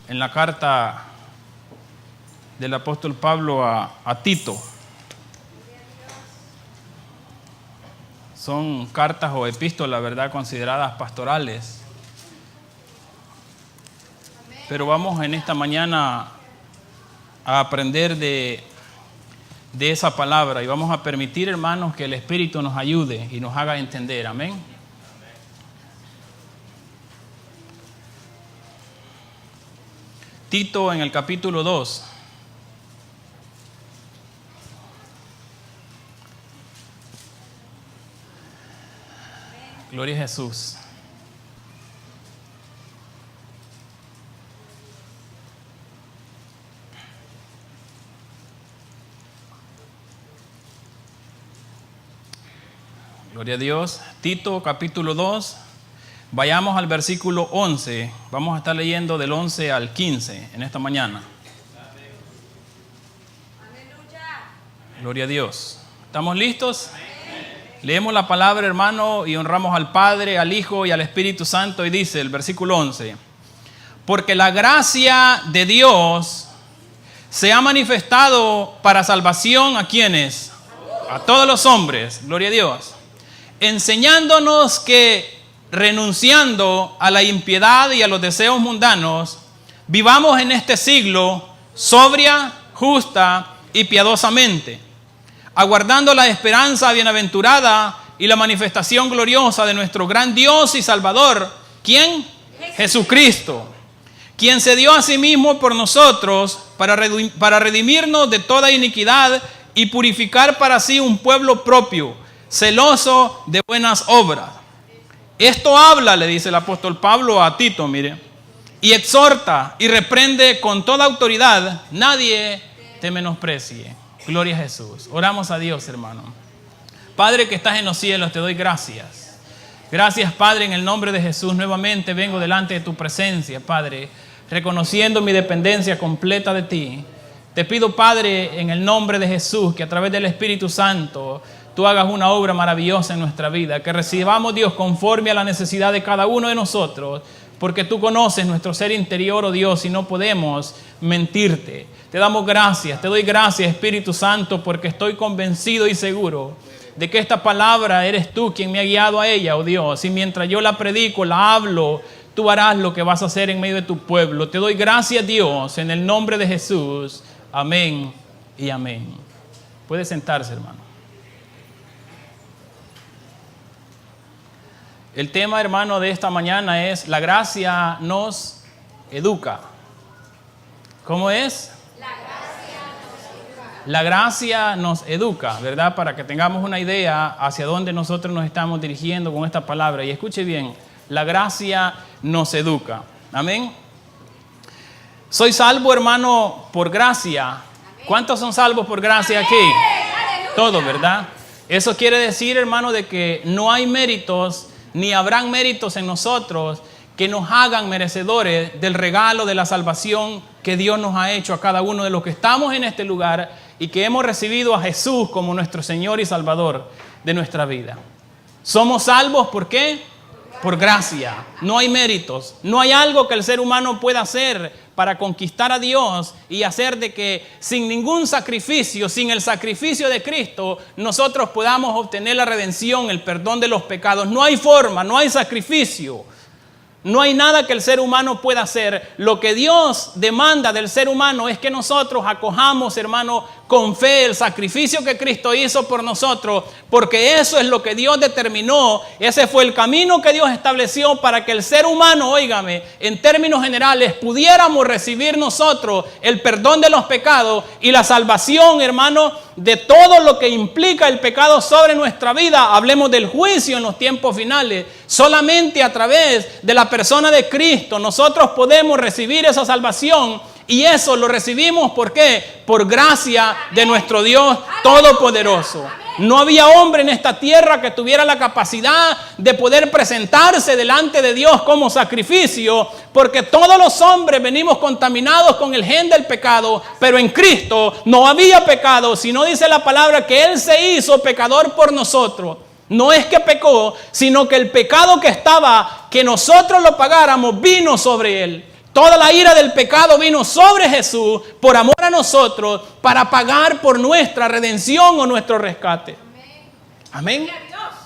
en la carta del apóstol Pablo a Tito. Son cartas o epístolas, ¿verdad?, consideradas pastorales. Pero vamos en esta mañana a aprender de esa palabra y vamos a permitir, hermanos, que el Espíritu nos ayude y nos haga entender. Amén. Tito en el capítulo 2. Gloria a Jesús. Gloria a Dios. Tito capítulo 2. Vayamos al versículo 11. Vamos a estar leyendo del 11 al 15 en esta mañana. Gloria a Dios. ¿Estamos listos? Leemos la palabra, hermano, y honramos al Padre, al Hijo y al Espíritu Santo. Y dice el versículo 11: porque la gracia de Dios se ha manifestado para salvación ¿a quiénes? A todos los hombres. Gloria a Dios. Enseñándonos que, renunciando a la impiedad y a los deseos mundanos, vivamos en este siglo sobria, justa y piadosamente, aguardando la esperanza bienaventurada y la manifestación gloriosa de nuestro gran Dios y Salvador. ¿Quién? Jesucristo, quien se dio a sí mismo por nosotros para redimirnos de toda iniquidad y purificar para sí un pueblo propio, celoso de buenas obras. Esto habla, le dice el apóstol Pablo a Tito, mire, y exhorta y reprende con toda autoridad. Nadie te menosprecie. Gloria a Jesús. Oramos a Dios, hermano. Padre que estás en los cielos, te doy gracias. Gracias, Padre, en el nombre de Jesús. Nuevamente vengo delante de tu presencia, Padre, reconociendo mi dependencia completa de ti. Te pido, Padre, en el nombre de Jesús, que a través del Espíritu Santo tú hagas una obra maravillosa en nuestra vida, que recibamos, Dios, conforme a la necesidad de cada uno de nosotros, porque tú conoces nuestro ser interior, oh Dios, y no podemos mentirte. Te damos gracias, te doy gracias, Espíritu Santo, porque estoy convencido y seguro de que esta palabra eres tú quien me ha guiado a ella, oh Dios, y mientras yo la predico, la hablo, tú harás lo que vas a hacer en medio de tu pueblo. Te doy gracias, Dios, en el nombre de Jesús. Amén y amén. Puede sentarse, hermano. El tema, hermano, de esta mañana es: la gracia nos educa. ¿Cómo es? La gracia nos educa, ¿verdad? Para que tengamos una idea hacia dónde nosotros nos estamos dirigiendo con esta palabra. Y escuche bien, la gracia nos educa. Amén. Soy salvo, hermano, por gracia. ¿Cuántos son salvos por gracia aquí? Todos, ¿verdad? Eso quiere decir, hermano, de que no hay méritos ni habrán méritos en nosotros que nos hagan merecedores del regalo de la salvación que Dios nos ha hecho a cada uno de los que estamos en este lugar y que hemos recibido a Jesús como nuestro Señor y Salvador de nuestra vida. Somos salvos, ¿por qué? Por gracia. No hay méritos. No hay algo que el ser humano pueda hacer para conquistar a Dios y hacer de que sin ningún sacrificio, sin el sacrificio de Cristo, nosotros podamos obtener la redención, el perdón de los pecados. No hay forma, no hay sacrificio. No hay nada que el ser humano pueda hacer. Lo que Dios demanda del ser humano es que nosotros acojamos, hermano, con fe el sacrificio que Cristo hizo por nosotros, porque eso es lo que Dios determinó. Ese fue el camino que Dios estableció para que el ser humano, óigame, en términos generales, pudiéramos recibir nosotros el perdón de los pecados y la salvación, hermano, de todo lo que implica el pecado sobre nuestra vida. Hablemos del juicio en los tiempos finales. Solamente a través de la persona de Cristo nosotros podemos recibir esa salvación, y eso lo recibimos ¿por qué? Por gracia de nuestro Dios Todopoderoso. No había hombre en esta tierra que tuviera la capacidad de poder presentarse delante de Dios como sacrificio, porque todos los hombres venimos contaminados con el gen del pecado, pero en Cristo no había pecado, sino dice la palabra que Él se hizo pecador por nosotros. No es que pecó, sino que el pecado que nosotros lo pagáramos vino sobre Él. Toda la ira del pecado vino sobre Jesús por amor a nosotros para pagar por nuestra redención o nuestro rescate. Amén.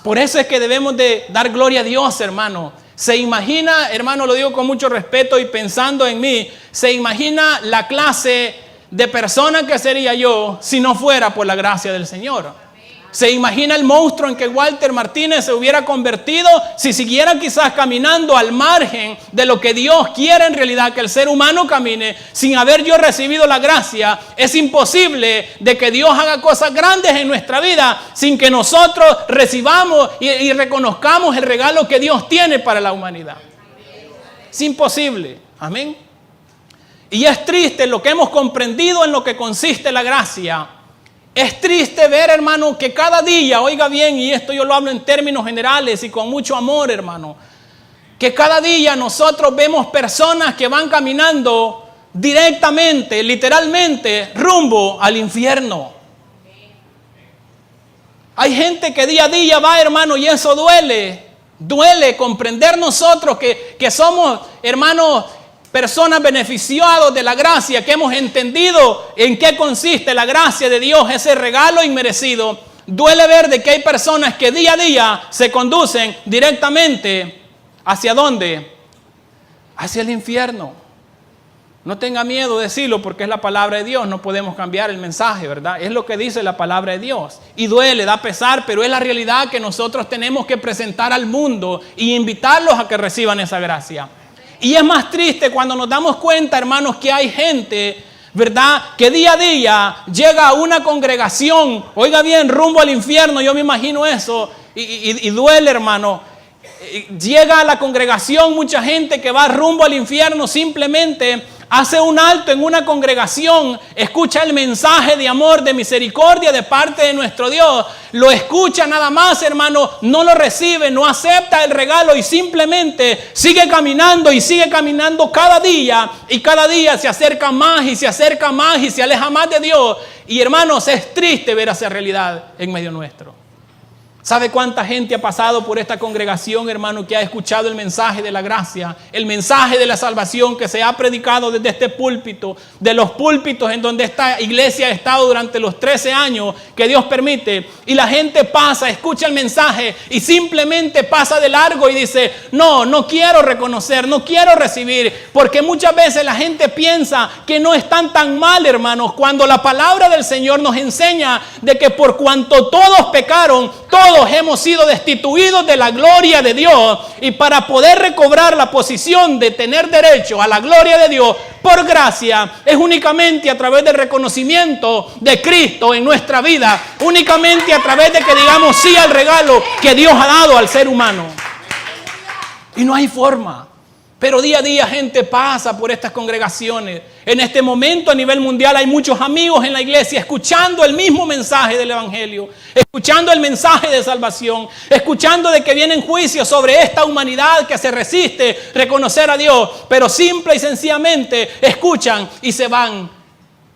Por eso es que debemos de dar gloria a Dios, hermano. Se imagina, hermano, lo digo con mucho respeto y pensando en mí, se imagina la clase de persona que sería yo si no fuera por la gracia del Señor. Se imagina el monstruo en que Walter Martínez se hubiera convertido si siguiera quizás caminando al margen de lo que Dios quiere en realidad que el ser humano camine sin haber yo recibido la gracia. Es imposible de que Dios haga cosas grandes en nuestra vida sin que nosotros recibamos y reconozcamos el regalo que Dios tiene para la humanidad. Es imposible. Amén. Y es triste lo que hemos comprendido en lo que consiste la gracia. Es triste ver, hermano, que cada día, oiga bien, y esto yo lo hablo en términos generales y con mucho amor, hermano, que cada día nosotros vemos personas que van caminando directamente, literalmente, rumbo al infierno. Hay gente que día a día va, hermano, y eso duele. Duele comprender nosotros que somos, hermanos, personas beneficiados de la gracia, que hemos entendido en qué consiste la gracia de Dios, ese regalo inmerecido. Duele ver de que hay personas que día a día se conducen directamente ¿hacia dónde? Hacia el infierno. No tenga miedo de decirlo porque es la palabra de Dios, no podemos cambiar el mensaje, ¿verdad? Es lo que dice la palabra de Dios. Y duele, da pesar, pero es la realidad que nosotros tenemos que presentar al mundo y invitarlos a que reciban esa gracia. Y es más triste cuando nos damos cuenta, hermanos, que hay gente, ¿verdad?, que día a día llega a una congregación, oiga bien, rumbo al infierno, yo me imagino eso, y duele, hermano. Llega a la congregación mucha gente que va rumbo al infierno, simplemente hace un alto en una congregación, escucha el mensaje de amor, de misericordia de parte de nuestro Dios, lo escucha nada más, hermano, no lo recibe, no acepta el regalo y simplemente sigue caminando y sigue caminando cada día y cada día se acerca más y se acerca más y se aleja más de Dios. Y hermanos, es triste ver esa realidad en medio nuestro. ¿Sabe cuánta gente ha pasado por esta congregación, hermano, que ha escuchado el mensaje de la gracia, el mensaje de la salvación que se ha predicado desde este púlpito, de los púlpitos en donde esta iglesia ha estado durante los 13 años que Dios permite? Y la gente pasa, escucha el mensaje y simplemente pasa de largo y dice, no quiero reconocer, no quiero recibir, porque muchas veces la gente piensa que no están tan mal, hermanos, cuando la palabra del Señor nos enseña de que por cuanto todos pecaron, todos hemos sido destituidos de la gloria de Dios, y para poder recobrar la posición de tener derecho a la gloria de Dios por gracia es únicamente a través del reconocimiento de Cristo en nuestra vida, únicamente a través de que digamos sí al regalo que Dios ha dado al ser humano. Y no hay forma. Pero día a día gente pasa por estas congregaciones. En este momento a nivel mundial hay muchos amigos en la iglesia escuchando el mismo mensaje del evangelio, escuchando el mensaje de salvación, escuchando de que vienen juicios sobre esta humanidad que se resiste a reconocer a Dios, pero simple y sencillamente escuchan y se van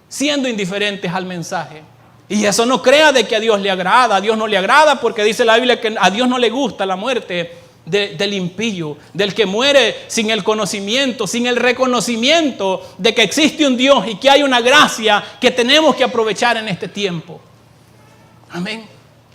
siendo indiferentes al mensaje. Y eso no crea de que a Dios le agrada. A Dios no le agrada porque dice la Biblia que a Dios no le gusta la muerte del impío, del que muere sin el conocimiento, sin el reconocimiento de que existe un Dios y que hay una gracia que tenemos que aprovechar en este tiempo. Amén.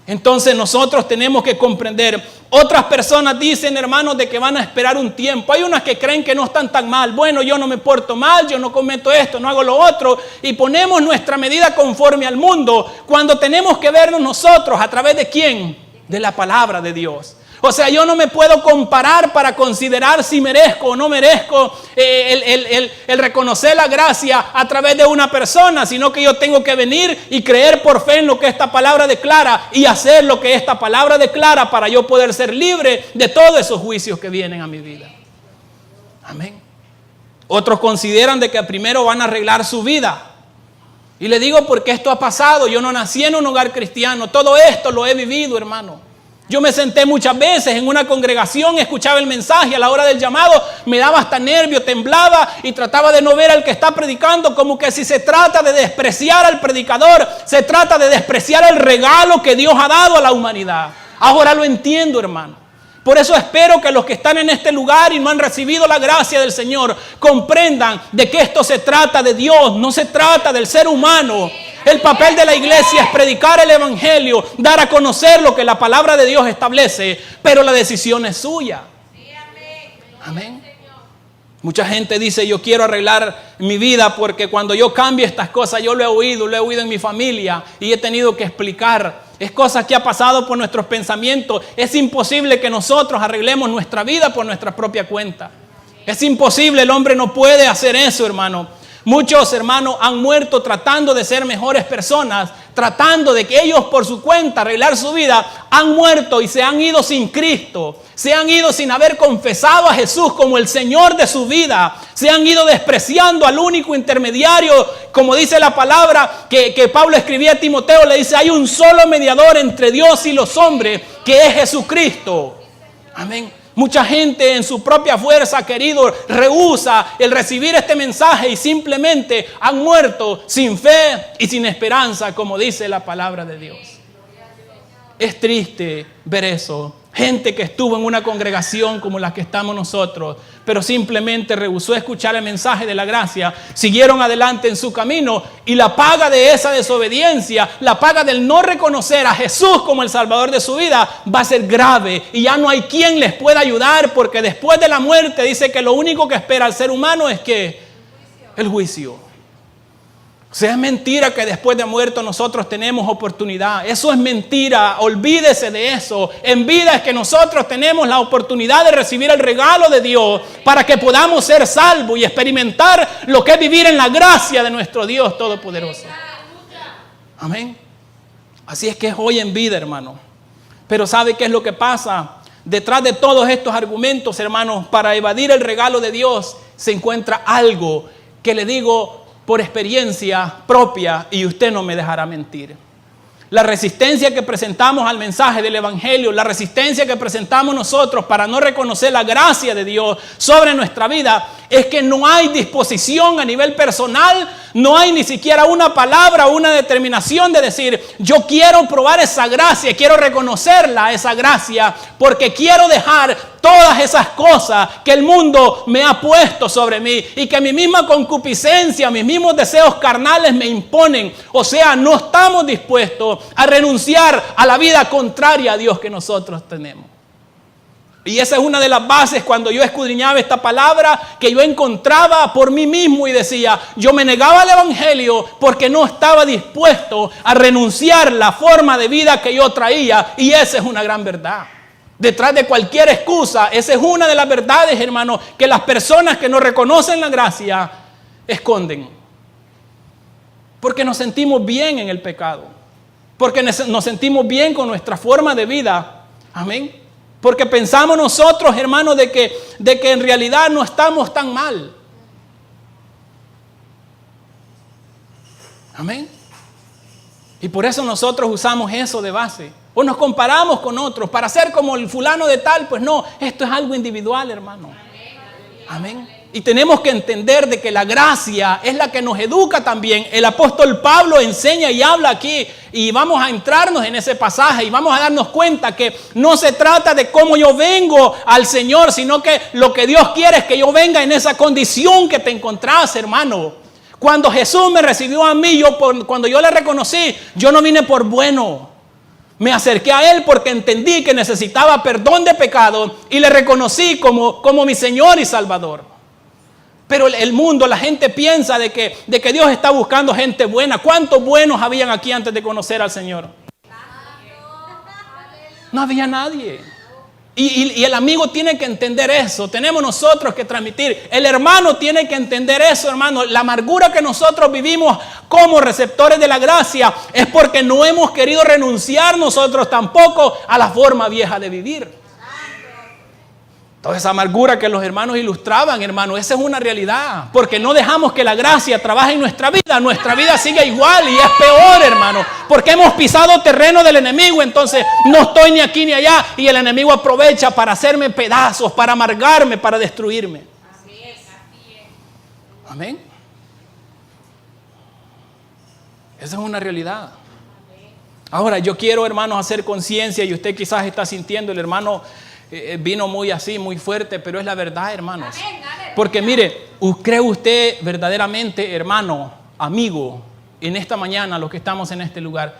Entonces nosotros tenemos que comprender. Otras personas dicen, hermanos, de que van a esperar un tiempo. Hay unas que creen que no están tan mal. Bueno, yo no me porto mal, yo no cometo esto, no hago lo otro. Y ponemos nuestra medida conforme al mundo, cuando tenemos que vernos nosotros a través de ¿quién? De la palabra de Dios. O sea, yo no me puedo comparar para considerar si merezco o no merezco el reconocer la gracia a través de una persona, sino que yo tengo que venir y creer por fe en lo que esta palabra declara y hacer lo que esta palabra declara para yo poder ser libre de todos esos juicios que vienen a mi vida. Amén. Otros consideran de que primero van a arreglar su vida. Y le digo porque esto ha pasado. Yo no nací en un hogar cristiano. Todo esto lo he vivido, hermano. Yo me senté muchas veces en una congregación, escuchaba el mensaje a la hora del llamado, me daba hasta nervio, temblaba y trataba de no ver al que está predicando, como que si se trata de despreciar al predicador, se trata de despreciar el regalo que Dios ha dado a la humanidad. Ahora lo entiendo, hermano. Por eso espero que los que están en este lugar y no han recibido la gracia del Señor comprendan de que esto se trata de Dios, no se trata del ser humano. El papel de la iglesia es predicar el evangelio, dar a conocer lo que la palabra de Dios establece, pero la decisión es suya. Amén. Mucha gente dice, yo quiero arreglar mi vida porque cuando yo cambie estas cosas, yo lo he oído en mi familia y he tenido que explicar. Es cosas que ha pasado por nuestros pensamientos. Es imposible que nosotros arreglemos nuestra vida por nuestra propia cuenta. Es imposible, el hombre no puede hacer eso, hermano. Muchos hermanos han muerto tratando de ser mejores personas, tratando de que ellos por su cuenta arreglar su vida, han muerto y se han ido sin Cristo, se han ido sin haber confesado a Jesús como el Señor de su vida, se han ido despreciando al único intermediario, como dice la palabra que Pablo escribía a Timoteo, le dice, hay un solo mediador entre Dios y los hombres, que es Jesucristo. Amén. Mucha gente en su propia fuerza, querido, rehúsa el recibir este mensaje y simplemente han muerto sin fe y sin esperanza, como dice la palabra de Dios. Es triste ver eso. Gente que estuvo en una congregación como la que estamos nosotros, pero simplemente rehusó escuchar el mensaje de la gracia, siguieron adelante en su camino y la paga de esa desobediencia, la paga del no reconocer a Jesús como el Salvador de su vida va a ser grave y ya no hay quien les pueda ayudar porque después de la muerte dice que lo único que espera el ser humano es que el juicio. O sea, es mentira que después de muerto nosotros tenemos oportunidad. Eso es mentira. Olvídese de eso. En vida es que nosotros tenemos la oportunidad de recibir el regalo de Dios para que podamos ser salvos y experimentar lo que es vivir en la gracia de nuestro Dios Todopoderoso. Amén. Así es que es hoy en vida, hermano. Pero ¿sabe qué es lo que pasa? Detrás de todos estos argumentos, hermanos, para evadir el regalo de Dios, se encuentra algo que le digo por experiencia propia y usted no me dejará mentir. La resistencia que presentamos al mensaje del evangelio, la resistencia que presentamos nosotros para no reconocer la gracia de Dios sobre nuestra vida, es que no hay disposición a nivel personal, no hay ni siquiera una palabra o una determinación de decir, yo quiero probar esa gracia, quiero reconocerla, esa gracia, porque quiero dejar todas esas cosas que el mundo me ha puesto sobre mí y que mi misma concupiscencia, mis mismos deseos carnales me imponen. O sea, no estamos dispuestos a renunciar a la vida contraria a Dios que nosotros tenemos. Y esa es una de las bases cuando yo escudriñaba esta palabra que yo encontraba por mí mismo y decía, yo me negaba al evangelio porque no estaba dispuesto a renunciar la forma de vida que yo traía, y esa es una gran verdad. Detrás de cualquier excusa, esa es una de las verdades, hermano, que las personas que no reconocen la gracia esconden. Porque nos sentimos bien en el pecado, porque nos sentimos bien con nuestra forma de vida. Amén. Porque pensamos nosotros, hermanos, de que en realidad no estamos tan mal. Amén. Y por eso nosotros usamos eso de base. O nos comparamos con otros para ser como el fulano de tal. Pues no, esto es algo individual, hermano. Amén. Y tenemos que entender de que la gracia es la que nos educa también. El apóstol Pablo enseña y habla aquí, y vamos a entrarnos en ese pasaje y vamos a darnos cuenta que no se trata de cómo yo vengo al Señor, sino que lo que Dios quiere es que yo venga en esa condición que te encontrás, hermano. Cuando Jesús me recibió a mí, cuando yo le reconocí, yo no vine por bueno. Me acerqué a Él porque entendí que necesitaba perdón de pecado y le reconocí como mi Señor y Salvador. Pero el mundo, la gente piensa de que Dios está buscando gente buena. ¿Cuántos buenos habían aquí antes de conocer al Señor? No había nadie. Y el amigo tiene que entender eso. Tenemos nosotros que transmitir. El hermano tiene que entender eso, hermano. La amargura que nosotros vivimos como receptores de la gracia es porque no hemos querido renunciar nosotros tampoco a la forma vieja de vivir. Toda esa amargura que los hermanos ilustraban, hermano, esa es una realidad. Porque no dejamos que la gracia trabaje en nuestra vida sigue igual y es peor, hermano. Porque hemos pisado terreno del enemigo, entonces no estoy ni aquí ni allá. Y el enemigo aprovecha para hacerme pedazos, para amargarme, para destruirme. Así es. Amén. Esa es una realidad. Ahora, yo quiero, hermanos, hacer conciencia, y usted quizás está sintiendo, el hermano vino muy así, muy fuerte, pero es la verdad, hermanos. Porque mire, ¿cree usted verdaderamente, hermano, amigo, en esta mañana, los que estamos en este lugar,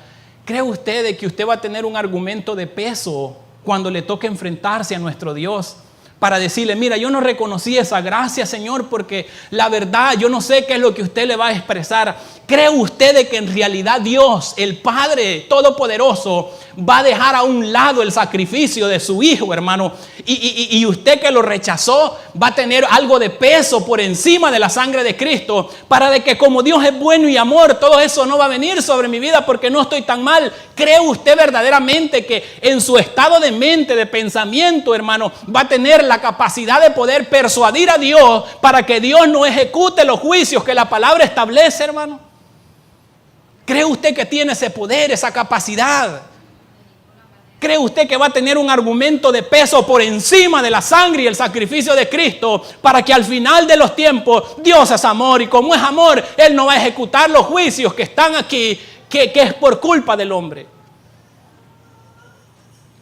cree usted de que usted va a tener un argumento de peso cuando le toque enfrentarse a nuestro Dios? Para decirle, mira, yo no reconocí esa gracia, Señor, porque la verdad, yo no sé qué es lo que usted le va a expresar. ¿Cree usted de que en realidad Dios, el Padre Todopoderoso, va a dejar a un lado el sacrificio de su Hijo, hermano? Y usted que lo rechazó va a tener algo de peso por encima de la sangre de Cristo, para de que como Dios es bueno y amor, todo eso no va a venir sobre mi vida porque no estoy tan mal. ¿Cree usted verdaderamente que en su estado de mente, de pensamiento, hermano, va a tener la capacidad de poder persuadir a Dios para que Dios no ejecute los juicios que la palabra establece, hermano? ¿Cree usted que tiene ese poder, esa capacidad? ¿Cree usted que va a tener un argumento de peso por encima de la sangre y el sacrificio de Cristo para que al final de los tiempos Dios es amor y como es amor, Él no va a ejecutar los juicios que están aquí, que es por culpa del hombre?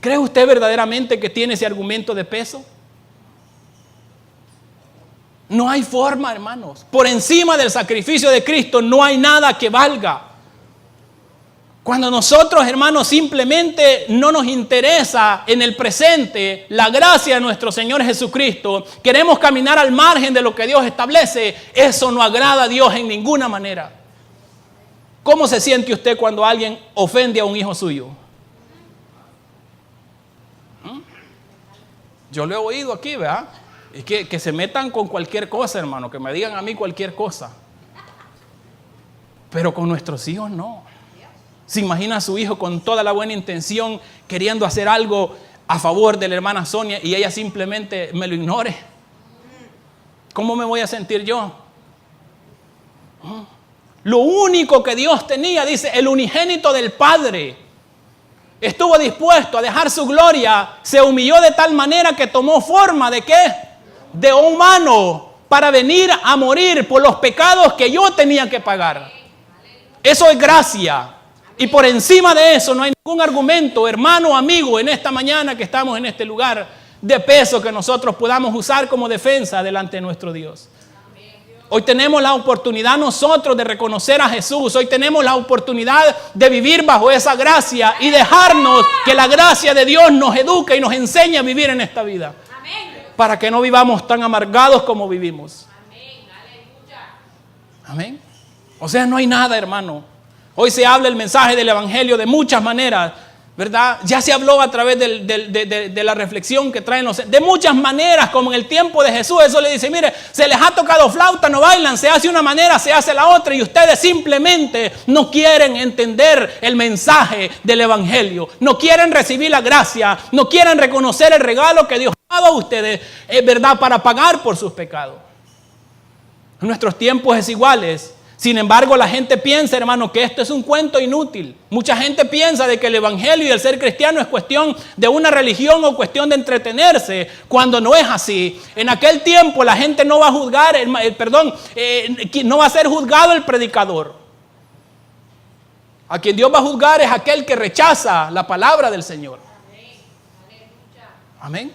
¿Cree usted verdaderamente que tiene ese argumento de peso? No hay forma, hermanos. Por encima del sacrificio de Cristo no hay nada que valga. Cuando nosotros, hermanos, simplemente no nos interesa en el presente la gracia de nuestro Señor Jesucristo, queremos caminar al margen de lo que Dios establece, eso no agrada a Dios en ninguna manera. ¿Cómo se siente usted cuando alguien ofende a un hijo suyo? Yo lo he oído aquí, ¿verdad? Es que se metan con cualquier cosa, hermano, que me digan a mí cualquier cosa. Pero con nuestros hijos no. ¿Se imagina a su hijo con toda la buena intención queriendo hacer algo a favor de la hermana Sonia y ella simplemente me lo ignore? ¿Cómo me voy a sentir yo? Lo único que Dios tenía, dice, el unigénito del Padre, estuvo dispuesto a dejar su gloria, se humilló de tal manera que tomó forma ¿de qué? De humano, para venir a morir por los pecados que yo tenía que pagar. Eso es gracia. Y por encima de eso no hay ningún argumento, hermano, amigo, en esta mañana que estamos en este lugar, de peso que nosotros podamos usar como defensa delante de nuestro Dios. Hoy tenemos la oportunidad nosotros de reconocer a Jesús. Hoy tenemos la oportunidad de vivir bajo esa gracia y dejarnos que la gracia de Dios nos eduque y nos enseñe a vivir en esta vida. Para que no vivamos tan amargados como vivimos. Amén. O sea, no hay nada, hermano. Hoy se habla el mensaje del Evangelio de muchas maneras, ¿verdad? Ya se habló a través de la reflexión que traen de muchas maneras, como en el tiempo de Jesús. Eso le dice, mire, se les ha tocado flauta, no bailan, se hace una manera, se hace la otra, y ustedes simplemente no quieren entender el mensaje del Evangelio, no quieren recibir la gracia, no quieren reconocer el regalo que Dios ha dado a ustedes, es verdad, para pagar por sus pecados. En nuestros tiempos es iguales. Sin embargo, la gente piensa, hermano, que esto es un cuento inútil. Mucha gente piensa de que el evangelio y el ser cristiano es cuestión de una religión o cuestión de entretenerse, cuando no es así. En aquel tiempo la gente no va a juzgar, no va a ser juzgado el predicador. A quien Dios va a juzgar es aquel que rechaza la palabra del Señor. Amén.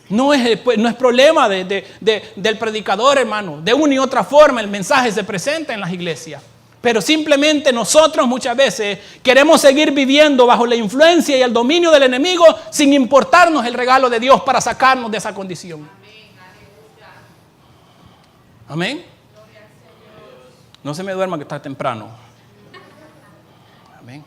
No es problema del predicador, hermano. De una y otra forma el mensaje se presenta en las iglesias. Pero simplemente nosotros muchas veces queremos seguir viviendo bajo la influencia y el dominio del enemigo sin importarnos el regalo de Dios para sacarnos de esa condición. Amén. No se me duerma que está temprano. Amén.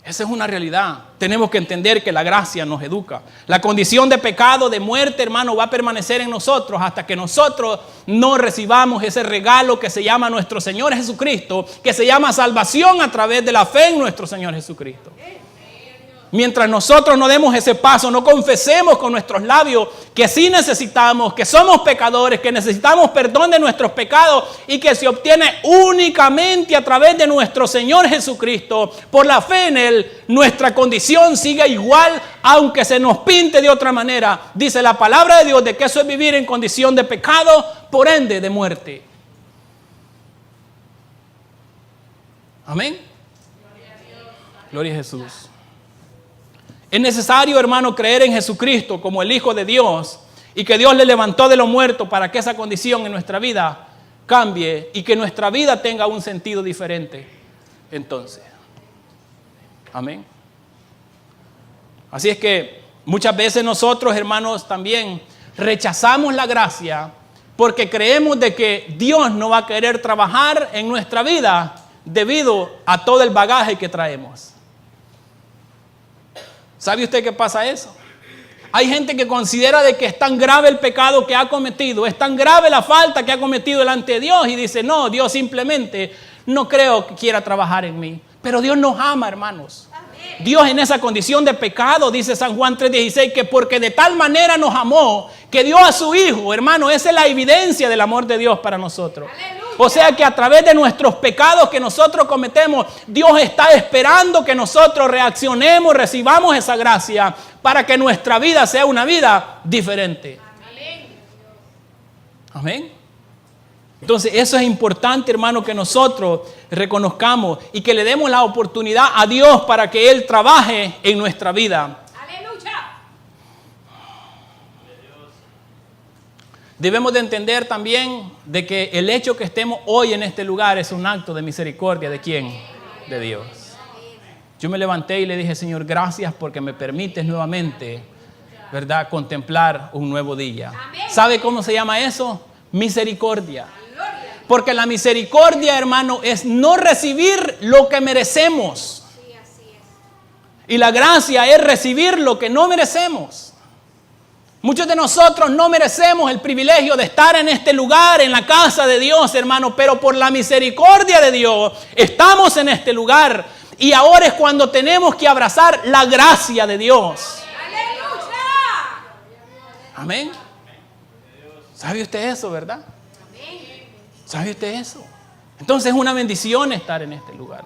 Esa es una realidad. Tenemos que entender que la gracia nos educa. La condición de pecado, de muerte, hermano, va a permanecer en nosotros hasta que nosotros no recibamos ese regalo que se llama nuestro Señor Jesucristo, que se llama salvación a través de la fe en nuestro Señor Jesucristo. Mientras nosotros no demos ese paso, no confesemos con nuestros labios que sí necesitamos, que somos pecadores, que necesitamos perdón de nuestros pecados y que se obtiene únicamente a través de nuestro Señor Jesucristo, por la fe en Él, nuestra condición sigue igual, aunque se nos pinte de otra manera. Dice la palabra de Dios de que eso es vivir en condición de pecado, por ende de muerte. Amén. Gloria a Jesús. Es necesario, hermano, creer en Jesucristo como el Hijo de Dios y que Dios le levantó de los muertos para que esa condición en nuestra vida cambie y que nuestra vida tenga un sentido diferente. Entonces, amén. Así es que muchas veces nosotros, hermanos, también rechazamos la gracia porque creemos de que Dios no va a querer trabajar en nuestra vida debido a todo el bagaje que traemos. ¿Sabe usted qué pasa eso? Hay gente que considera de que es tan grave el pecado que ha cometido, es tan grave la falta que ha cometido delante de Dios y dice, no, Dios simplemente no creo que quiera trabajar en mí. Pero Dios nos ama, hermanos. Dios en esa condición de pecado, dice San Juan 3:16, que porque de tal manera nos amó, que dio a su Hijo, hermano, esa es la evidencia del amor de Dios para nosotros. ¡Aleluya! O sea que a través de nuestros pecados que nosotros cometemos, Dios está esperando que nosotros reaccionemos, recibamos esa gracia para que nuestra vida sea una vida diferente. Amén. Entonces eso es importante, hermano, que nosotros reconozcamos y que le demos la oportunidad a Dios para que Él trabaje en nuestra vida. Debemos de entender también de que el hecho que estemos hoy en este lugar es un acto de misericordia. ¿De quién? De Dios. Yo me levanté y le dije, Señor, gracias porque me permites nuevamente, ¿verdad?, contemplar un nuevo día. ¿Sabe cómo se llama eso? Misericordia. Porque la misericordia, hermano, es no recibir lo que merecemos. Y la gracia es recibir lo que no merecemos. Muchos de nosotros no merecemos el privilegio de estar en este lugar, en la casa de Dios, hermano, pero por la misericordia de Dios estamos en este lugar y ahora es cuando tenemos que abrazar la gracia de Dios. Amén. ¿Sabe usted eso, verdad? ¿Sabe usted eso? Entonces es una bendición estar en este lugar.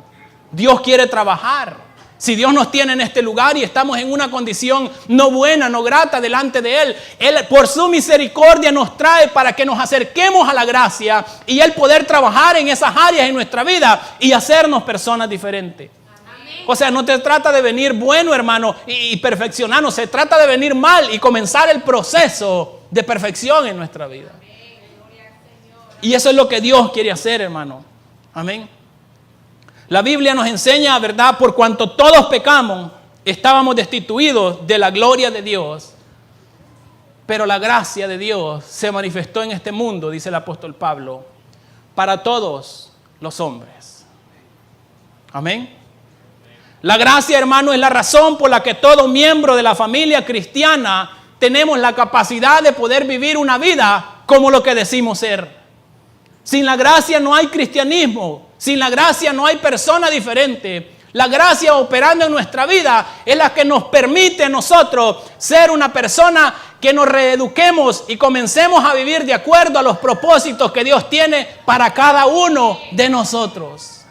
Dios quiere trabajar. Si Dios nos tiene en este lugar y estamos en una condición no buena, no grata delante de Él, Él por su misericordia nos trae para que nos acerquemos a la gracia y Él poder trabajar en esas áreas en nuestra vida y hacernos personas diferentes. Amén. O sea, no te trata de venir bueno, hermano, y perfeccionarnos, se trata de venir mal y comenzar el proceso de perfección en nuestra vida. Y eso es lo que Dios quiere hacer, hermano. Amén. La Biblia nos enseña, ¿verdad? Por cuanto todos pecamos, estábamos destituidos de la gloria de Dios. Pero la gracia de Dios se manifestó en este mundo, dice el apóstol Pablo, para todos los hombres. Amén. La gracia, hermano, es la razón por la que todo miembro de la familia cristiana tenemos la capacidad de poder vivir una vida como lo que decimos ser. Sin la gracia no hay cristianismo. Sin la gracia no hay persona diferente. La gracia operando en nuestra vida es la que nos permite a nosotros ser una persona que nos reeduquemos y comencemos a vivir de acuerdo a los propósitos que Dios tiene para cada uno de nosotros.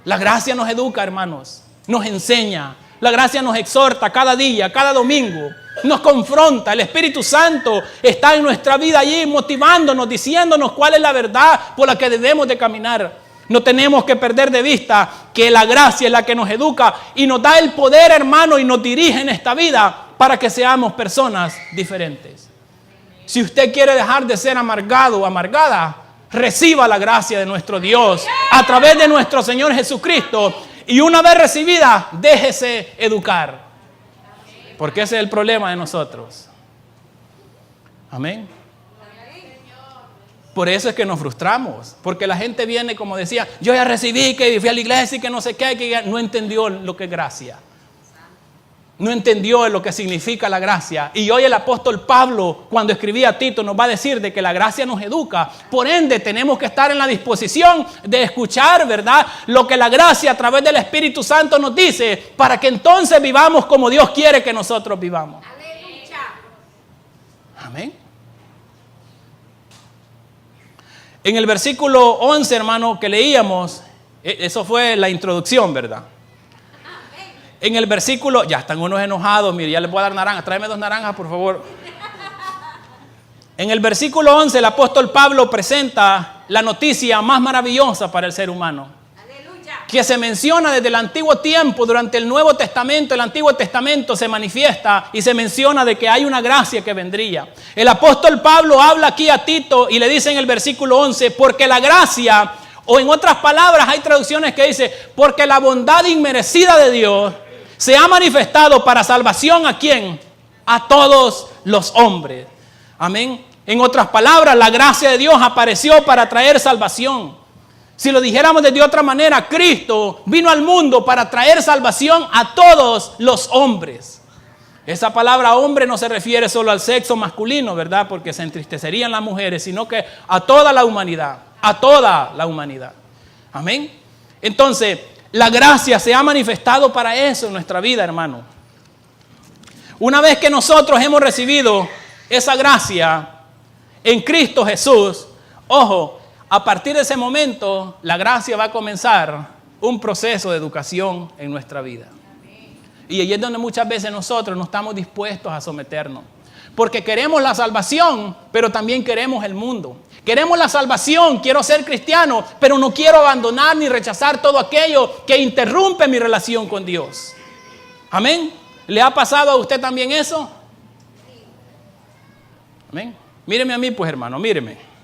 La gracia nos educa, hermanos, nos enseña. La gracia nos exhorta cada día, cada domingo. Nos confronta, el Espíritu Santo está en nuestra vida allí motivándonos, diciéndonos cuál es la verdad por la que debemos de caminar. No tenemos que perder de vista que la gracia es la que nos educa y nos da el poder, hermano, y nos dirige en esta vida para que seamos personas diferentes. Si usted quiere dejar de ser amargado o amargada, reciba la gracia de nuestro Dios a través de nuestro Señor Jesucristo y una vez recibida, déjese educar. Porque ese es el problema de nosotros. Amén. Por eso es que nos frustramos. Porque la gente viene, como decía, yo ya recibí, que fui a la iglesia y que no sé qué, que no entendió lo que es gracia. No entendió lo que significa la gracia. Y hoy el apóstol Pablo, cuando escribía a Tito, nos va a decir de que la gracia nos educa. Por ende, tenemos que estar en la disposición de escuchar, ¿verdad?, lo que la gracia a través del Espíritu Santo nos dice, para que entonces vivamos como Dios quiere que nosotros vivamos. Aleluya. Amén. En el versículo 11, hermano, que leíamos, eso fue la introducción, ¿verdad? En el versículo, ya están unos enojados, mire, ya les voy a dar naranjas, tráeme 2 naranjas, por favor. En el versículo 11, el apóstol Pablo presenta la noticia más maravillosa para el ser humano. Aleluya. que se menciona desde el antiguo tiempo, durante el Nuevo Testamento. El Antiguo Testamento se manifiesta y se menciona de que hay una gracia que vendría. El apóstol Pablo habla aquí a Tito y le dice en el versículo 11, porque la gracia, o en otras palabras hay traducciones que dice, porque la bondad inmerecida de Dios se ha manifestado para salvación ¿a quién? A todos los hombres. Amén. En otras palabras, la gracia de Dios apareció para traer salvación. Si lo dijéramos de otra manera, Cristo vino al mundo para traer salvación a todos los hombres. Esa palabra hombre no se refiere solo al sexo masculino, ¿verdad? Porque se entristecerían las mujeres, sino que a toda la humanidad, a toda la humanidad. Amén. Entonces, la gracia se ha manifestado para eso en nuestra vida, hermano. Una vez que nosotros hemos recibido esa gracia en Cristo Jesús, ojo, a partir de ese momento, la gracia va a comenzar un proceso de educación en nuestra vida. Y ahí es donde muchas veces nosotros no estamos dispuestos a someternos. Porque queremos la salvación, pero también queremos el mundo. Queremos la salvación, quiero ser cristiano, pero no quiero abandonar ni rechazar todo aquello que interrumpe mi relación con Dios. Amén. ¿Le ha pasado a usted también eso? Amén. Míreme a mí, pues, hermano, míreme.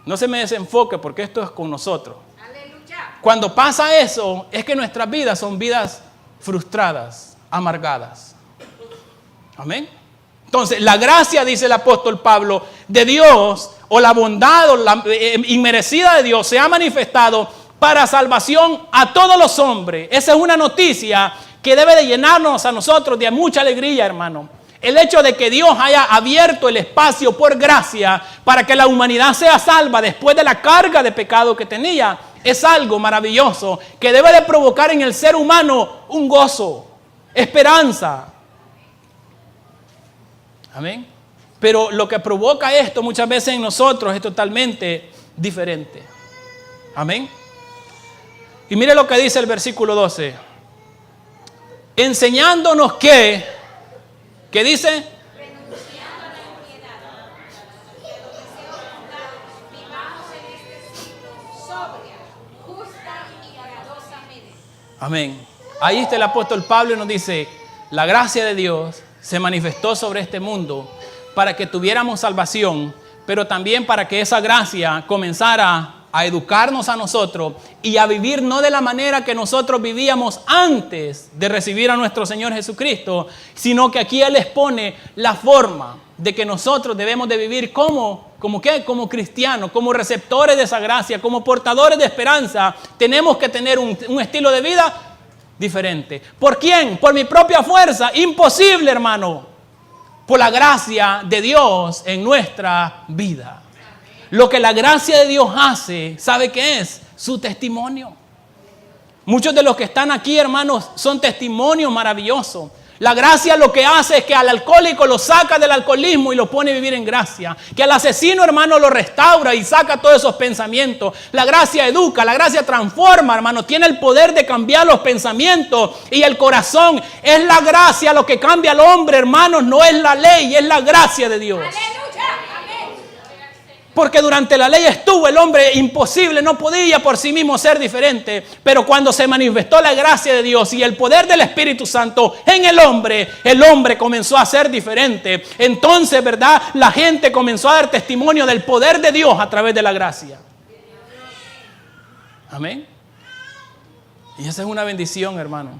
No se me desenfoque porque esto es con nosotros. Aleluya. Cuando pasa eso, es que nuestras vidas son vidas frustradas, amargadas. Amén. Entonces, la gracia, dice el apóstol Pablo, de Dios, o la bondad o la inmerecida de Dios, se ha manifestado para salvación a todos los hombres. Esa es una noticia que debe de llenarnos a nosotros de mucha alegría, hermano. El hecho de que Dios haya abierto el espacio por gracia para que la humanidad sea salva después de la carga de pecado que tenía, es algo maravilloso que debe de provocar en el ser humano un gozo, esperanza. Amén. Pero lo que provoca esto muchas veces en nosotros es totalmente diferente. Amén. Y mire lo que dice el versículo 12. Enseñándonos que... ¿Qué dice? Renunciando a la impiedad, que los deseos mundanos vivamos en este siglo sobria, justa y piadosamente. Amén. Ahí está el apóstol Pablo y nos dice, la gracia de Dios se manifestó sobre este mundo para que tuviéramos salvación, pero también para que esa gracia comenzara a educarnos a nosotros y a vivir no de la manera que nosotros vivíamos antes de recibir a nuestro Señor Jesucristo, sino que aquí Él expone la forma de que nosotros debemos de vivir como cristianos, como receptores de esa gracia, como portadores de esperanza. Tenemos que tener un estilo de vida diferente. ¿Por quién? Por mi propia fuerza. Imposible, hermano. Por la gracia de Dios en nuestra vida. Lo que la gracia de Dios hace, ¿sabe qué es? Su testimonio. Muchos de los que están aquí, hermanos, son testimonios maravillosos. La gracia lo que hace es que al alcohólico lo saca del alcoholismo y lo pone a vivir en gracia. Que al asesino, hermano, lo restaura y saca todos esos pensamientos. La gracia educa, la gracia transforma, hermano. Tiene el poder de cambiar los pensamientos y el corazón. Es la gracia lo que cambia al hombre, hermanos. No es la ley, es la gracia de Dios. ¡Aleluya! Porque durante la ley estuvo el hombre imposible, no podía por sí mismo ser diferente. Pero cuando se manifestó la gracia de Dios y el poder del Espíritu Santo en el hombre comenzó a ser diferente. Entonces, ¿verdad? La gente comenzó a dar testimonio del poder de Dios a través de la gracia. Amén. Y esa es una bendición, hermano.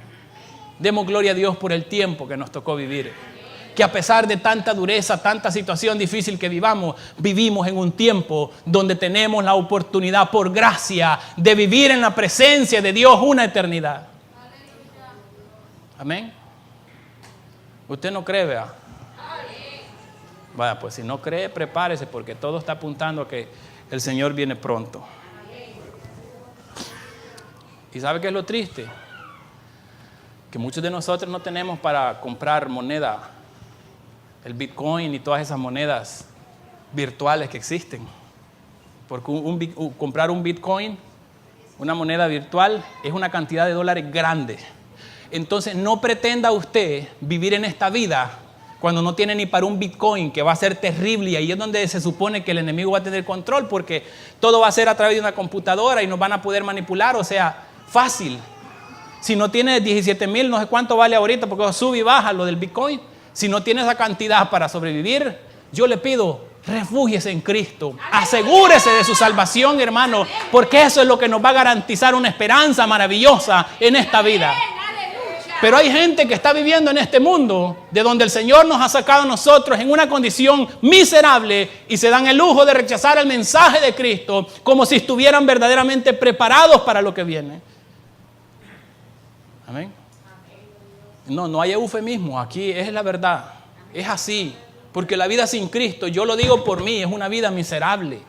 Demos gloria a Dios por el tiempo que nos tocó vivir. Que a pesar de tanta dureza, tanta situación difícil que vivimos en un tiempo donde tenemos la oportunidad por gracia de vivir en la presencia de Dios una eternidad. Amén. ¿Usted no cree, vea? Vaya, pues si no cree, prepárese porque todo está apuntando a que el Señor viene pronto. ¿Y sabe qué es lo triste? Que muchos de nosotros no tenemos para comprar moneda. El Bitcoin y todas esas monedas virtuales que existen. Porque comprar un Bitcoin, una moneda virtual, es una cantidad de dólares grande. Entonces no pretenda usted vivir en esta vida cuando no tiene ni para un Bitcoin, que va a ser terrible. Y ahí es donde se supone que el enemigo va a tener control, porque todo va a ser a través de una computadora y nos van a poder manipular. O sea, fácil. Si no tienes 17,000, no sé cuánto vale ahorita, porque sube y baja lo del Bitcoin. Si no tienes esa cantidad para sobrevivir, yo le pido, refúgiese en Cristo. Asegúrese de su salvación, hermano, porque eso es lo que nos va a garantizar una esperanza maravillosa en esta vida. Pero hay gente que está viviendo en este mundo, de donde el Señor nos ha sacado a nosotros en una condición miserable, y se dan el lujo de rechazar el mensaje de Cristo como si estuvieran verdaderamente preparados para lo que viene. Amén. No hay eufemismo, aquí es la verdad, es así, porque la vida sin Cristo, yo lo digo por mí, es una vida miserable.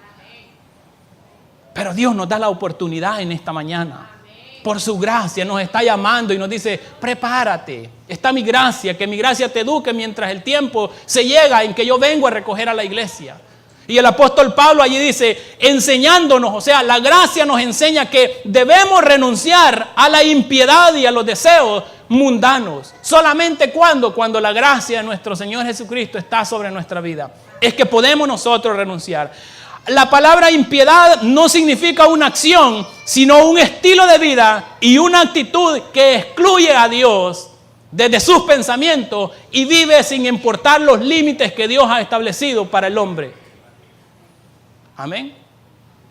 Pero Dios nos da la oportunidad en esta mañana. Por su gracia nos está llamando y nos dice, prepárate, está mi gracia, que mi gracia te eduque mientras el tiempo se llega en que yo vengo a recoger a la iglesia. Y el apóstol Pablo allí dice, enseñándonos, o sea, la gracia nos enseña que debemos renunciar a la impiedad y a los deseos mundanos. Solamente cuando la gracia de nuestro Señor Jesucristo está sobre nuestra vida, es que podemos nosotros renunciar. La palabra impiedad no significa una acción, sino un estilo de vida y una actitud que excluye a Dios desde sus pensamientos y vive sin importar los límites que Dios ha establecido para el hombre. Amén.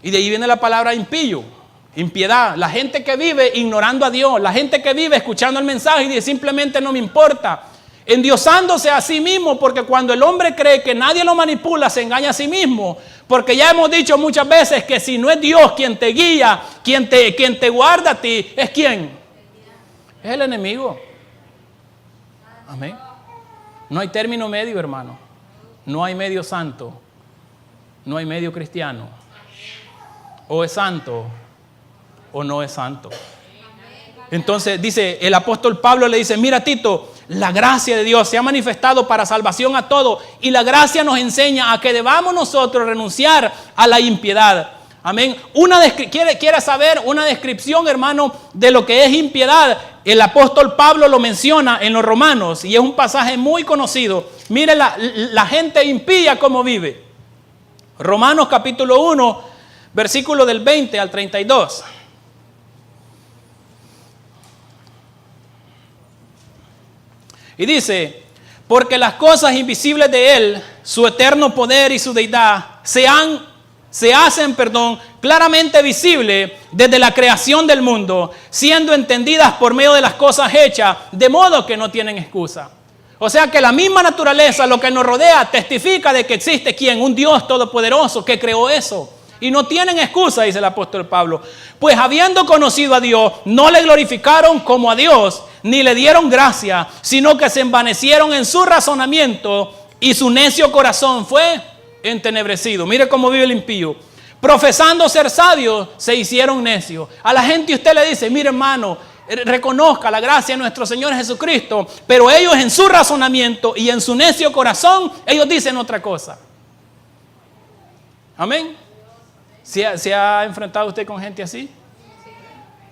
Y de ahí viene la palabra impío, impiedad. La gente que vive ignorando a Dios, la gente que vive escuchando el mensaje y dice simplemente no me importa, endiosándose a sí mismo, porque cuando el hombre cree que nadie lo manipula, se engaña a sí mismo. Porque ya hemos dicho muchas veces que si no es Dios quien te guía, quien te guarda a ti, ¿es quién? Es el enemigo. Amén. No hay término medio, hermano. No hay medio santo. No hay medio cristiano. O es santo o no es santo. Entonces dice, el apóstol Pablo le dice, mira Tito, la gracia de Dios se ha manifestado para salvación a todos, y la gracia nos enseña a que debamos nosotros renunciar a la impiedad. Amén. ¿Quiere saber una descripción, hermano, de lo que es impiedad? El apóstol Pablo lo menciona en los Romanos y es un pasaje muy conocido. Mire la gente impía cómo vive. Romanos capítulo 1, versículo del 20 al 32. Y dice, porque las cosas invisibles de Él, su eterno poder y su deidad, se hacen claramente visibles desde la creación del mundo, siendo entendidas por medio de las cosas hechas, de modo que no tienen excusa. O sea que la misma naturaleza, lo que nos rodea, testifica de que existe ¿quién? Un Dios todopoderoso que creó eso. Y no tienen excusa, dice el apóstol Pablo. Pues habiendo conocido a Dios, no le glorificaron como a Dios, ni le dieron gracia, sino que se envanecieron en su razonamiento y su necio corazón fue entenebrecido. Mire cómo vive el impío. Profesando ser sabios, se hicieron necios. A la gente usted le dice, mire hermano, reconozca la gracia de nuestro Señor Jesucristo, pero ellos en su razonamiento y en su necio corazón, ellos dicen otra cosa. Amén. ¿Se ha enfrentado usted con gente así?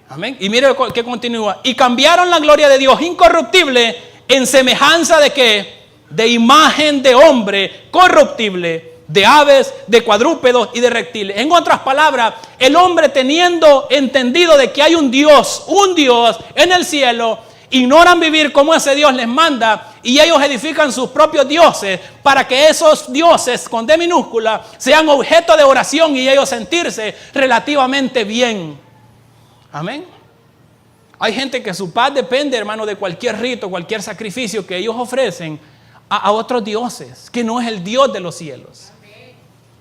Amén. Y mire que continúa. Y cambiaron la gloria de Dios incorruptible en semejanza de ¿qué? De imagen de hombre corruptible, de aves, de cuadrúpedos y de reptiles. En otras palabras, el hombre teniendo entendido de que hay un Dios en el cielo, ignoran vivir como ese Dios les manda y ellos edifican sus propios dioses para que esos dioses con D minúscula sean objeto de oración y ellos sentirse relativamente bien. Amén. Hay gente que su paz depende, hermano, de cualquier rito, cualquier sacrificio que ellos ofrecen a otros dioses, que no es el Dios de los cielos.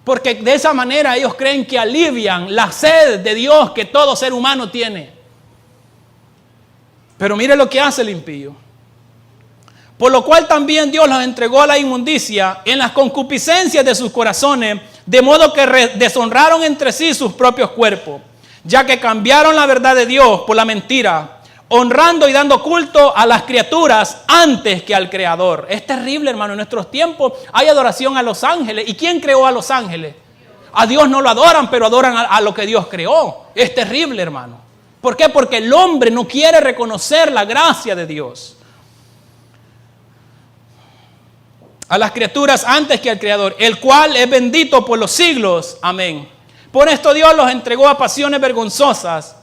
Porque de esa manera ellos creen que alivian la sed de Dios que todo ser humano tiene. Pero mire lo que hace el impío. Por lo cual también Dios los entregó a la inmundicia en las concupiscencias de sus corazones, de modo que deshonraron entre sí sus propios cuerpos, ya que cambiaron la verdad de Dios por la mentira, honrando y dando culto a las criaturas antes que al Creador. Es terrible, hermano. En nuestros tiempos hay adoración a los ángeles. ¿Y quién creó a los ángeles? A Dios no lo adoran, pero adoran a lo que Dios creó. Es terrible, hermano. ¿Por qué? Porque el hombre no quiere reconocer la gracia de Dios. A las criaturas antes que al Creador, el cual es bendito por los siglos. Amén. Por esto Dios los entregó a pasiones vergonzosas,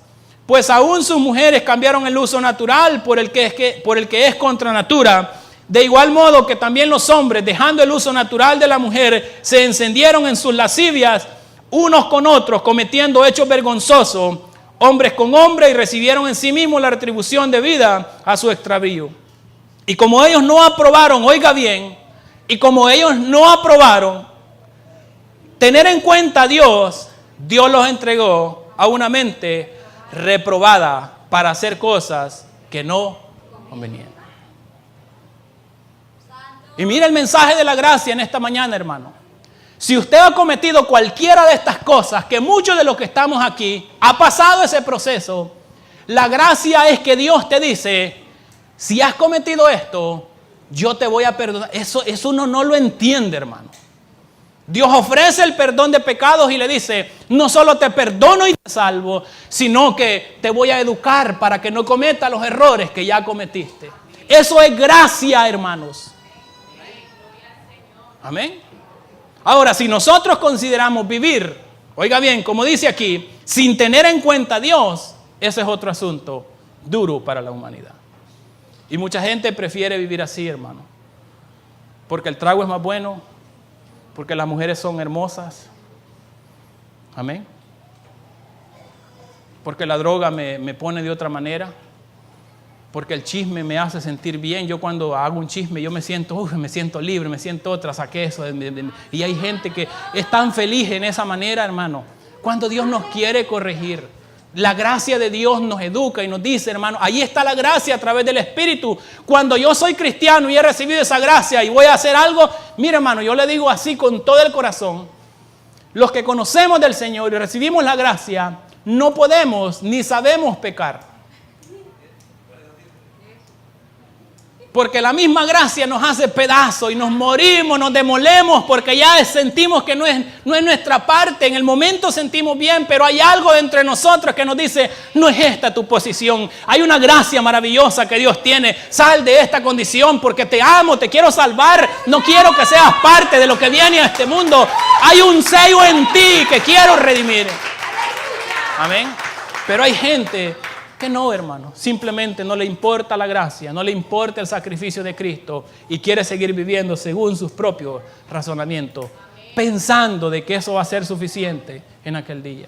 Pues aún sus mujeres cambiaron el uso natural por el que es contra natura. De igual modo que también los hombres, dejando el uso natural de la mujer, se encendieron en sus lascivias unos con otros, cometiendo hechos vergonzosos, hombres con hombres, y recibieron en sí mismos la retribución debida a su extravío. Y como ellos no aprobaron, oiga bien, y como ellos no aprobaron tener en cuenta a Dios, Dios los entregó a una mente reprobada para hacer cosas que no convenían. Y mira el mensaje de la gracia en esta mañana, hermano. Si usted ha cometido cualquiera de estas cosas, que muchos de los que estamos aquí ha pasado ese proceso, la gracia es que Dios te dice, si has cometido esto, yo te voy a perdonar. Eso uno no lo entiende, hermano. Dios ofrece el perdón de pecados y le dice, no solo te perdono y te salvo, sino que te voy a educar para que no cometas los errores que ya cometiste. Eso es gracia, hermanos. Amén. Ahora, si nosotros consideramos vivir, oiga bien, como dice aquí, sin tener en cuenta a Dios, ese es otro asunto duro para la humanidad. Y mucha gente prefiere vivir así, hermano. Porque el trago es más bueno, porque las mujeres son hermosas. Amén. Porque la droga me pone de otra manera. Porque el chisme me hace sentir bien. Yo cuando hago un chisme, yo me siento libre, me siento otra, saqué eso. Y hay gente que es tan feliz en esa manera, hermano. Cuando Dios nos quiere corregir. La gracia de Dios nos educa y nos dice, hermano, ahí está la gracia a través del Espíritu. Cuando yo soy cristiano y he recibido esa gracia y voy a hacer algo, mire, hermano, yo le digo así con todo el corazón. Los que conocemos del Señor y recibimos la gracia, no podemos ni sabemos pecar. Porque la misma gracia nos hace pedazos y nos morimos, nos demolemos porque ya sentimos que no es nuestra parte. En el momento sentimos bien, pero hay algo dentro de nosotros que nos dice, no es esta tu posición. Hay una gracia maravillosa que Dios tiene. Sal de esta condición porque te amo, te quiero salvar. No quiero que seas parte de lo que viene a este mundo. Hay un sello en ti que quiero redimir. Amén. Pero hay gente que no, hermano, simplemente no le importa la gracia, no le importa el sacrificio de Cristo y quiere seguir viviendo según sus propios razonamientos, pensando de que eso va a ser suficiente en aquel día.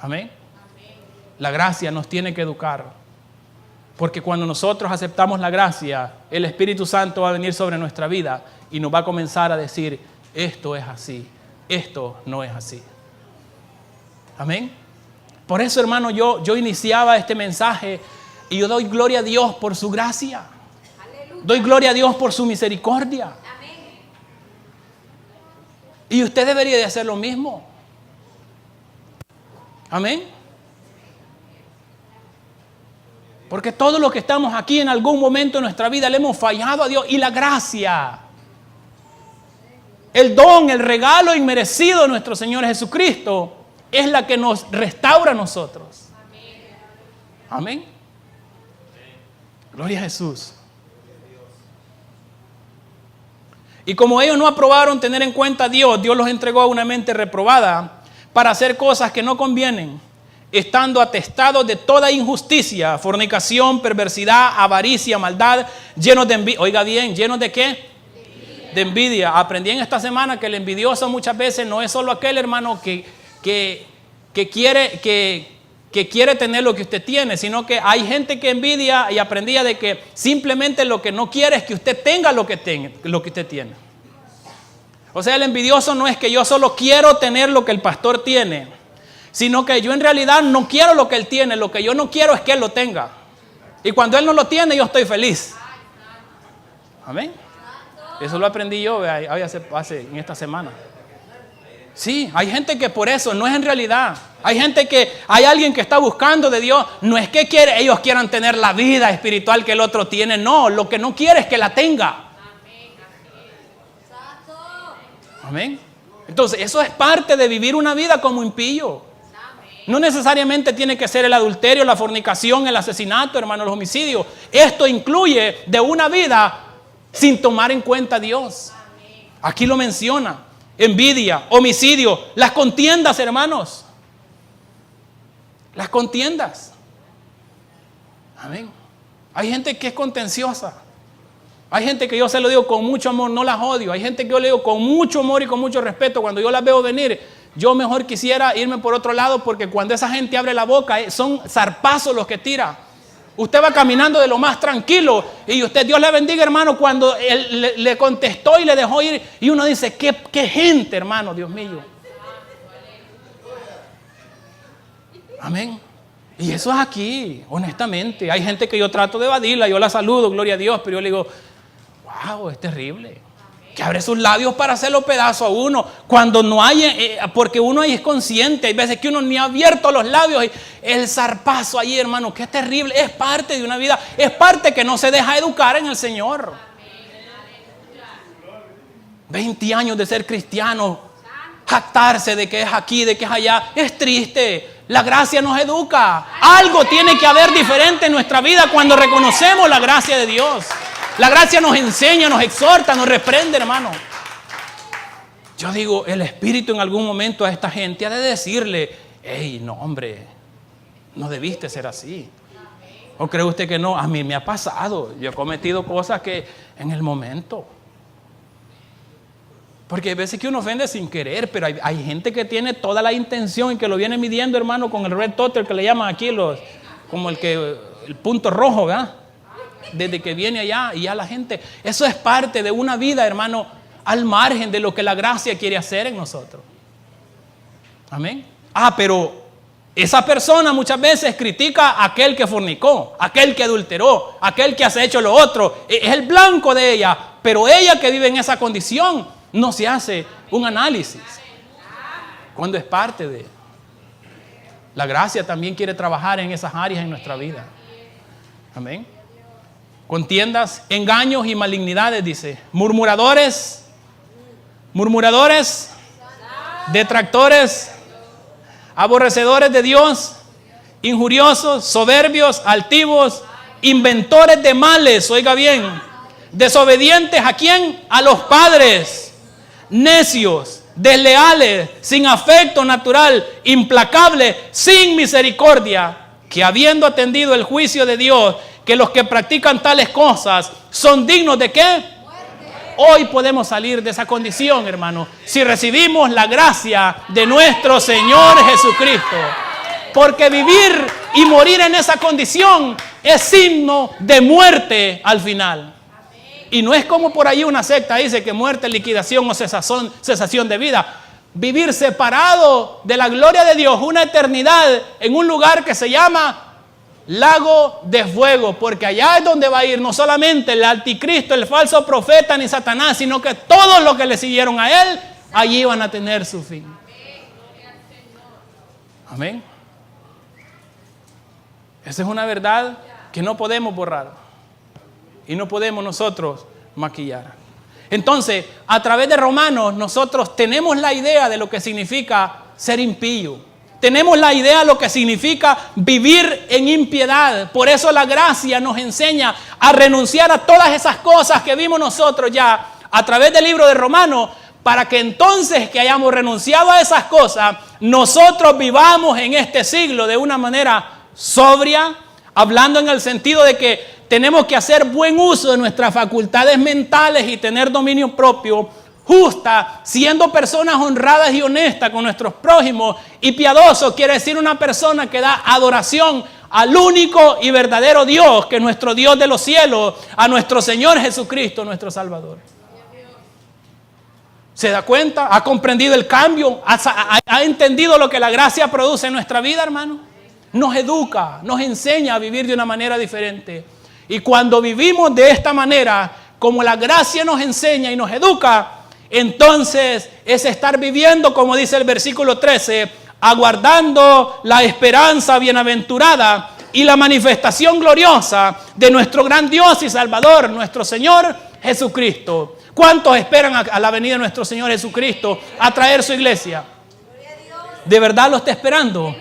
Amén. La gracia nos tiene que educar, porque cuando nosotros aceptamos la gracia, el Espíritu Santo va a venir sobre nuestra vida y nos va a comenzar a decir, esto es así, esto no es así. Amén. Por eso, hermano, yo iniciaba este mensaje y yo doy gloria a Dios por su gracia. Aleluya. Doy gloria a Dios por su misericordia. Amén. Y usted debería de hacer lo mismo. Amén. Porque todos los que estamos aquí en algún momento de nuestra vida le hemos fallado a Dios. Y la gracia, el don, el regalo inmerecido de nuestro Señor Jesucristo es la que nos restaura a nosotros. Amén. Gloria a Jesús. Y como ellos no aprobaron tener en cuenta a Dios, Dios los entregó a una mente reprobada para hacer cosas que no convienen, estando atestados de toda injusticia, fornicación, perversidad, avaricia, maldad, llenos de envidia. Oiga bien, ¿llenos de qué? De envidia. Aprendí en esta semana que el envidioso muchas veces no es solo aquel, hermano, que quiere tener lo que usted tiene, sino que hay gente que envidia, y aprendía de que simplemente lo que no quiere es que usted tenga lo que usted tiene. O sea, el envidioso no es que yo solo quiero tener lo que el pastor tiene, sino que yo en realidad no quiero lo que él tiene, lo que yo no quiero es que él lo tenga. Y cuando él no lo tiene, yo estoy feliz. Amén. Eso lo aprendí yo hace en esta semana. Sí, hay gente que por eso no es en realidad. Hay alguien que está buscando de Dios. No es que ellos quieran tener la vida espiritual que el otro tiene. No, lo que no quiere es que la tenga. Amén. Entonces, eso es parte de vivir una vida como impío. No necesariamente tiene que ser el adulterio, la fornicación, el asesinato, hermano, el homicidio. Esto incluye de una vida sin tomar en cuenta a Dios. Aquí lo menciona. Envidia, homicidio, las contiendas, hermanos. Las contiendas. Amén. Hay gente que es contenciosa. Hay gente que yo se lo digo con mucho amor, no las odio. Hay gente que yo le digo con mucho amor y con mucho respeto. Cuando yo las veo venir, yo mejor quisiera irme por otro lado, porque cuando esa gente abre la boca, son zarpazos los que tira. Usted va caminando de lo más tranquilo y usted, Dios le bendiga, hermano, cuando él le contestó y le dejó ir, y uno dice, qué gente, hermano, Dios mío. Amén. Y eso es aquí, honestamente. Hay gente que yo trato de evadirla, yo la saludo, gloria a Dios, pero yo le digo, wow, es terrible. Que abre sus labios para hacerlo pedazo a uno. Cuando no hay, porque uno ahí es consciente. Hay veces que uno ni ha abierto los labios y el zarpazo ahí, hermano, que es terrible. Es parte de una vida, es parte que no se deja educar en el Señor. 20 años de ser cristiano, jactarse de que es aquí, de que es allá, es triste. La gracia nos educa. Algo tiene que haber diferente en nuestra vida cuando reconocemos la gracia de Dios. La gracia nos enseña, nos exhorta, nos reprende, hermano. Yo digo, el Espíritu en algún momento a esta gente ha de decirle, hey, no, hombre, no debiste ser así. ¿O cree usted que no? A mí me ha pasado. Yo he cometido cosas que en el momento. Porque hay veces que uno ofende sin querer, pero hay gente que tiene toda la intención y que lo viene midiendo, hermano, con el red totter que le llaman aquí, como el punto rojo, ¿verdad? Desde que viene allá y ya la gente, eso es parte de una vida, hermano, al margen de lo que la gracia quiere hacer en nosotros. Amén. Pero esa persona muchas veces critica a aquel que fornicó, aquel que adulteró, aquel que hace hecho lo otro. Es el blanco de ella, pero ella que vive en esa condición no se hace un análisis. Cuando es parte de la gracia, también quiere trabajar en esas áreas en nuestra vida. Amén. Contiendas, engaños y malignidades, dice. Murmuradores, detractores, aborrecedores de Dios, injuriosos, soberbios, altivos, inventores de males, oiga bien, desobedientes ¿a quién? A los padres, necios, desleales, sin afecto natural, implacables, sin misericordia, que habiendo atendido el juicio de Dios, que los que practican tales cosas son dignos ¿de qué? Muerte. Hoy podemos salir de esa condición, hermano, si recibimos la gracia de nuestro Señor Jesucristo. Porque vivir y morir en esa condición es signo de muerte al final. Y no es como por ahí una secta dice que muerte, liquidación o cesación de vida. Vivir separado de la gloria de Dios una eternidad en un lugar que se llama lago de fuego, porque allá es donde va a ir no solamente el anticristo, el falso profeta ni Satanás, sino que todos los que le siguieron a él, allí van a tener su fin. Amén. Esa es una verdad que no podemos borrar y no podemos nosotros maquillar. Entonces, a través de Romanos, nosotros tenemos la idea de lo que significa ser impío. Tenemos la idea de lo que significa vivir en impiedad. Por eso la gracia nos enseña a renunciar a todas esas cosas que vimos nosotros ya a través del libro de Romanos, para que entonces que hayamos renunciado a esas cosas, nosotros vivamos en este siglo de una manera sobria, hablando en el sentido de que tenemos que hacer buen uso de nuestras facultades mentales y tener dominio propio, justa, siendo personas honradas y honestas con nuestros prójimos, y piadoso quiere decir una persona que da adoración al único y verdadero Dios, que es nuestro Dios de los cielos, a nuestro Señor Jesucristo, nuestro Salvador. ¿Se da cuenta? ¿Ha comprendido el cambio? ¿Ha entendido lo que la gracia produce en nuestra vida, hermano? Nos educa, nos enseña a vivir de una manera diferente. Y cuando vivimos de esta manera, como la gracia nos enseña y nos educa, entonces es estar viviendo, como dice el versículo 13, aguardando la esperanza bienaventurada y la manifestación gloriosa de nuestro gran Dios y Salvador, nuestro Señor Jesucristo. ¿Cuántos esperan a la venida de nuestro Señor Jesucristo a traer su iglesia? ¿De verdad lo está esperando?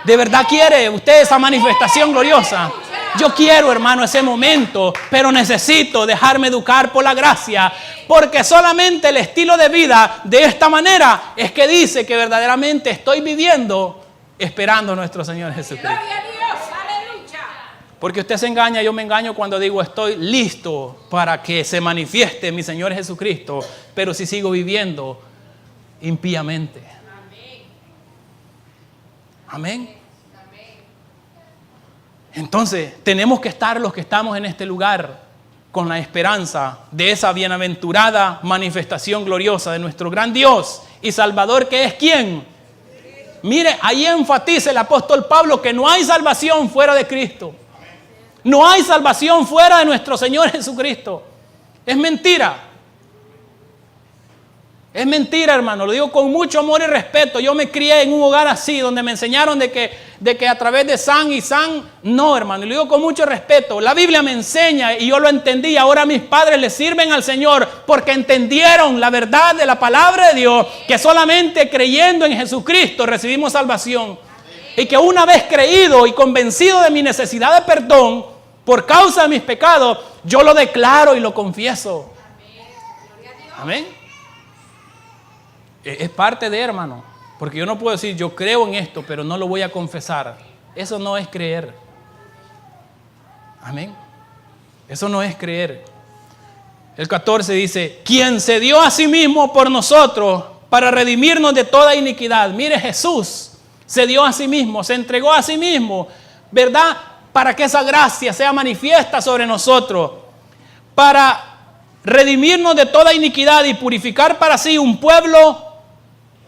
¿De verdad quiere usted esa manifestación gloriosa? Yo quiero, hermano, ese momento, pero necesito dejarme educar por la gracia, porque solamente el estilo de vida de esta manera es que dice que verdaderamente estoy viviendo esperando a nuestro Señor Jesucristo. Gloria a Dios, aleluya. Porque usted se engaña, yo me engaño cuando digo estoy listo para que se manifieste mi Señor Jesucristo, pero si sigo viviendo impíamente. Amén. Entonces, tenemos que estar los que estamos en este lugar con la esperanza de esa bienaventurada manifestación gloriosa de nuestro gran Dios y Salvador, que es ¿quién? Mire, ahí enfatiza el apóstol Pablo que no hay salvación fuera de Cristo. No hay salvación fuera de nuestro Señor Jesucristo. Es mentira. Es mentira, hermano. Lo digo con mucho amor y respeto. Yo me crié en un hogar así, donde me enseñaron de que a través de san y san. No, hermano. Y lo digo con mucho respeto. La Biblia me enseña y yo lo entendí. Ahora mis padres le sirven al Señor porque entendieron la verdad de la palabra de Dios. Que solamente creyendo en Jesucristo recibimos salvación. Y que una vez creído y convencido de mi necesidad de perdón por causa de mis pecados, yo lo declaro y lo confieso. Amén. Es parte de, hermano, porque yo no puedo decir yo creo en esto, pero no lo voy a confesar. Eso no es creer. Amén. Eso no es creer. El 14 dice, quien se dio a sí mismo por nosotros para redimirnos de toda iniquidad. Mire, Jesús se dio a sí mismo, se entregó a sí mismo, ¿verdad? Para que esa gracia sea manifiesta sobre nosotros, para redimirnos de toda iniquidad y purificar para sí un pueblo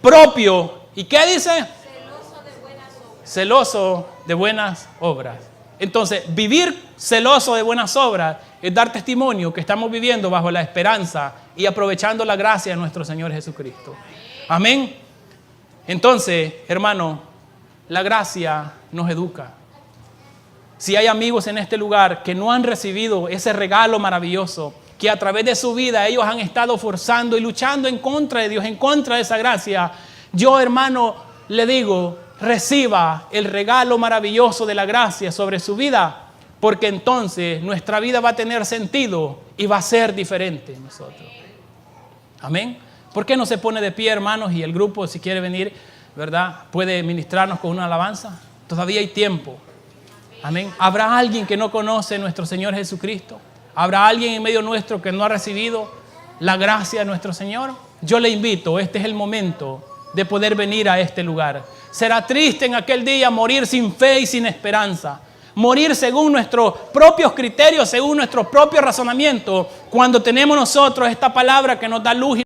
propio. ¿Y qué dice? Celoso de buenas obras. Celoso de buenas obras. Entonces, vivir celoso de buenas obras es dar testimonio que estamos viviendo bajo la esperanza y aprovechando la gracia de nuestro Señor Jesucristo. Amén. Entonces, hermano, la gracia nos educa. Si hay amigos en este lugar que no han recibido ese regalo maravilloso, que a través de su vida ellos han estado forzando y luchando en contra de Dios, en contra de esa gracia, yo, hermano, le digo, reciba el regalo maravilloso de la gracia sobre su vida, porque entonces nuestra vida va a tener sentido y va a ser diferente nosotros. Amén. ¿Por qué no se pone de pie, hermanos? Y el grupo, si quiere venir, ¿verdad?, puede ministrarnos con una alabanza. Todavía hay tiempo. Amén. ¿Habrá alguien que no conoce a nuestro Señor Jesucristo? ¿Habrá alguien en medio nuestro que no ha recibido la gracia de nuestro Señor? Yo le invito, este es el momento de poder venir a este lugar. Será triste en aquel día morir sin fe y sin esperanza. Morir según nuestros propios criterios, según nuestros propios razonamientos, cuando tenemos nosotros esta palabra que nos da luz.